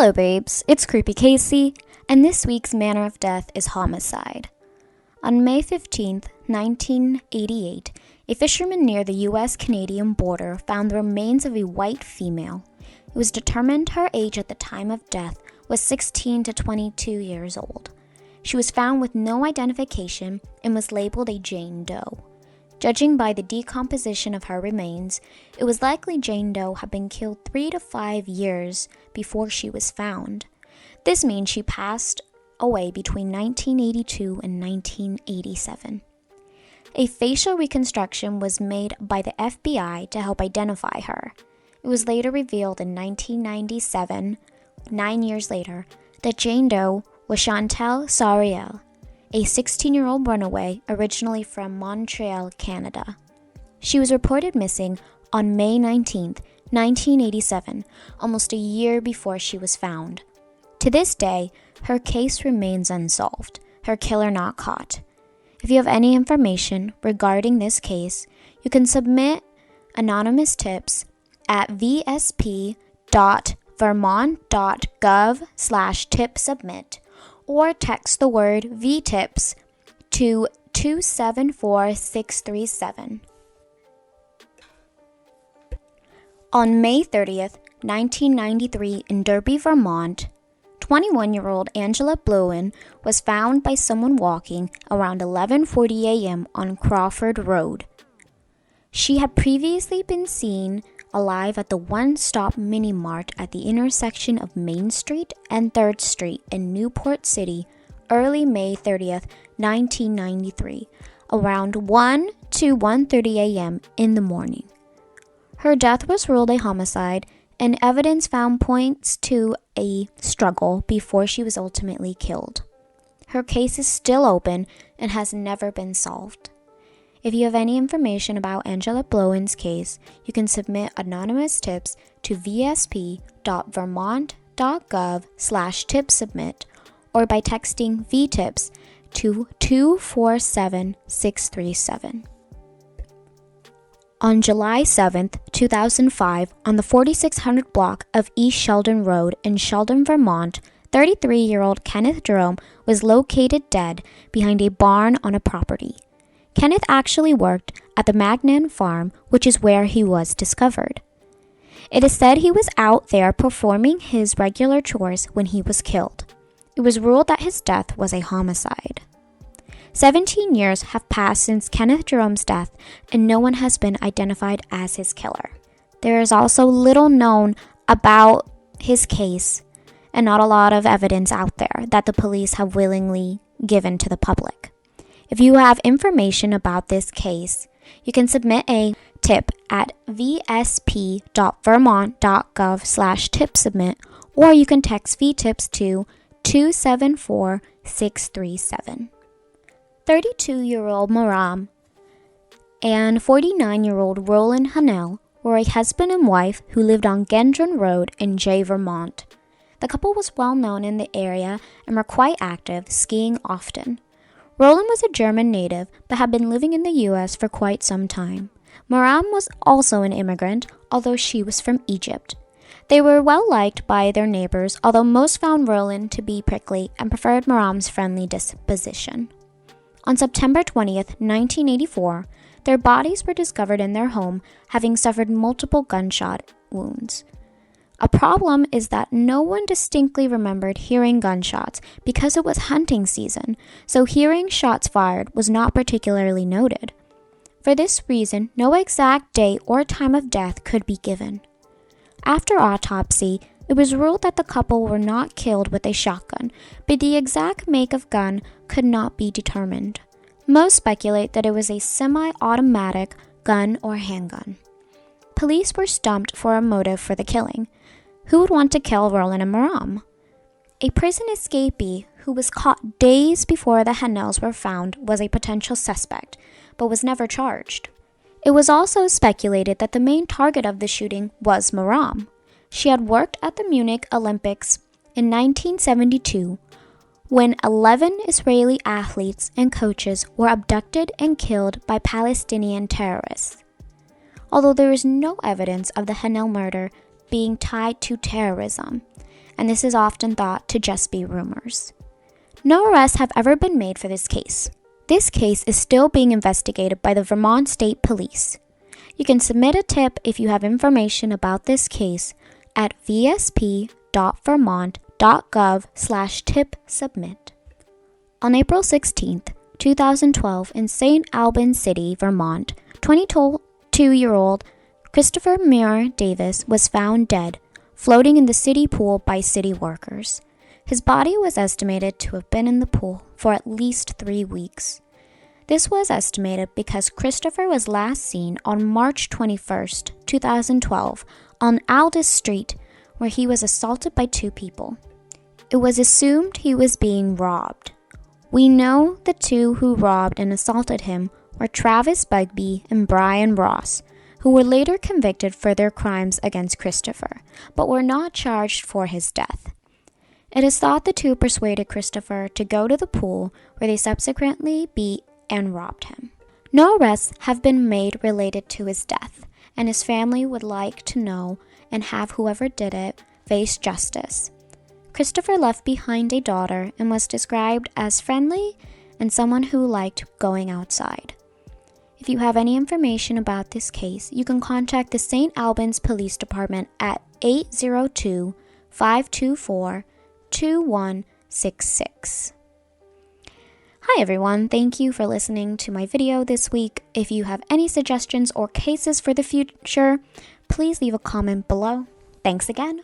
Hello babes, it's Creepy Casey, and this week's manner of death is homicide. On May 15th, 1988, a fisherman near the U.S.-Canadian border found the remains of a white female. It was determined her age at the time of death was 16 to 22 years old. She was found with no identification and was labeled a Jane Doe. Judging by the decomposition of her remains, it was likely Jane Doe had been killed 3 to 5 years before she was found. This means she passed away between 1982 and 1987. A facial reconstruction was made by the FBI to help identify her. It was later revealed in 1997, 9 years later, that Jane Doe was Chantel Saurial, a 16-year-old runaway originally from Montreal, Canada. She was reported missing on May 19, 1987, almost a year before she was found. To this day, her case remains unsolved, her killer not caught. If you have any information regarding this case, you can submit anonymous tips at vsp.vermont.gov/tipsubmit or text the word VTIPS to 274637. On May 30th, 1993 in Derby, Vermont, 21-year-old Angela Blowin was found by someone walking around 11:40 a.m. on Crawford Road. She had previously been seen alive at the one-stop mini-mart at the intersection of Main Street and 3rd Street in Newport City early May 30th, 1993, around 1 to 1:30 a.m. in the morning. Her death was ruled a homicide, and evidence found points to a struggle before she was ultimately killed. Her case is still open and has never been solved. If you have any information about Angela Blowin's case, you can submit anonymous tips to vsp.vermont.gov/tipsubmit or by texting VTIPS to 247637. On July 7, 2005, on the 4600 block of East Sheldon Road in Sheldon, Vermont, 33-year-old Kenneth Jerome was located dead behind a barn on a property. Kenneth actually worked at the Magnan farm, which is where he was discovered. It is said he was out there performing his regular chores when he was killed. It was ruled that his death was a homicide. 17 years have passed since Kenneth Jerome's death, and no one has been identified as his killer. There is also little known about his case and not a lot of evidence out there that the police have willingly given to the public. If you have information about this case, you can submit a tip at vsp.vermont.gov/tipsubmit or you can text VTIPS to 274637. 32-year-old Maram and 49-year-old Roland Hanel were a husband and wife who lived on Gendron Road in Jay, Vermont. The couple was well known in the area and were quite active, skiing often. Roland was a German native but had been living in the U.S. for quite some time. Maram was also an immigrant, although she was from Egypt. They were well liked by their neighbors, although most found Roland to be prickly and preferred Maram's friendly disposition. On September 20th, 1984, their bodies were discovered in their home, having suffered multiple gunshot wounds. A problem is that no one distinctly remembered hearing gunshots because it was hunting season, so hearing shots fired was not particularly noted. For this reason, no exact date or time of death could be given. After autopsy, it was ruled that the couple were not killed with a shotgun, but the exact make of gun could not be determined. Most speculate that it was a semi-automatic gun or handgun. Police were stumped for a motive for the killing. Who would want to kill Roland and Maram? A prison escapee who was caught days before the Hanels were found was a potential suspect, but was never charged. It was also speculated that the main target of the shooting was Maram. She had worked at the Munich Olympics in 1972 when 11 Israeli athletes and coaches were abducted and killed by Palestinian terrorists. Although there is no evidence of the Hanel murder being tied to terrorism, and this is often thought to just be rumors. No arrests have ever been made for this case. This case is still being investigated by the Vermont State Police. You can submit a tip if you have information about this case at vsp.vermont.gov/tip-submit. On April 16, 2012, in St. Albans City, Vermont, 22-year-old Christopher Muir Davis was found dead, floating in the city pool by city workers. His body was estimated to have been in the pool for at least 3 weeks. This was estimated because Christopher was last seen on March 21, 2012, on Aldous Street, where he was assaulted by 2 people. It was assumed he was being robbed. We know the 2 who robbed and assaulted him were Travis Bugby and Brian Ross, who were later convicted for their crimes against Christopher, but were not charged for his death. It is thought the 2 persuaded Christopher to go to the pool, where they subsequently beat and robbed him. No arrests have been made related to his death, and his family would like to know and have whoever did it face justice. Christopher left behind a daughter and was described as friendly and someone who liked going outside. If you have any information about this case, you can contact the St. Albans Police Department at 802-524-2166. Hi everyone, thank you for listening to my video this week. If you have any suggestions or cases for the future, please leave a comment below. Thanks again.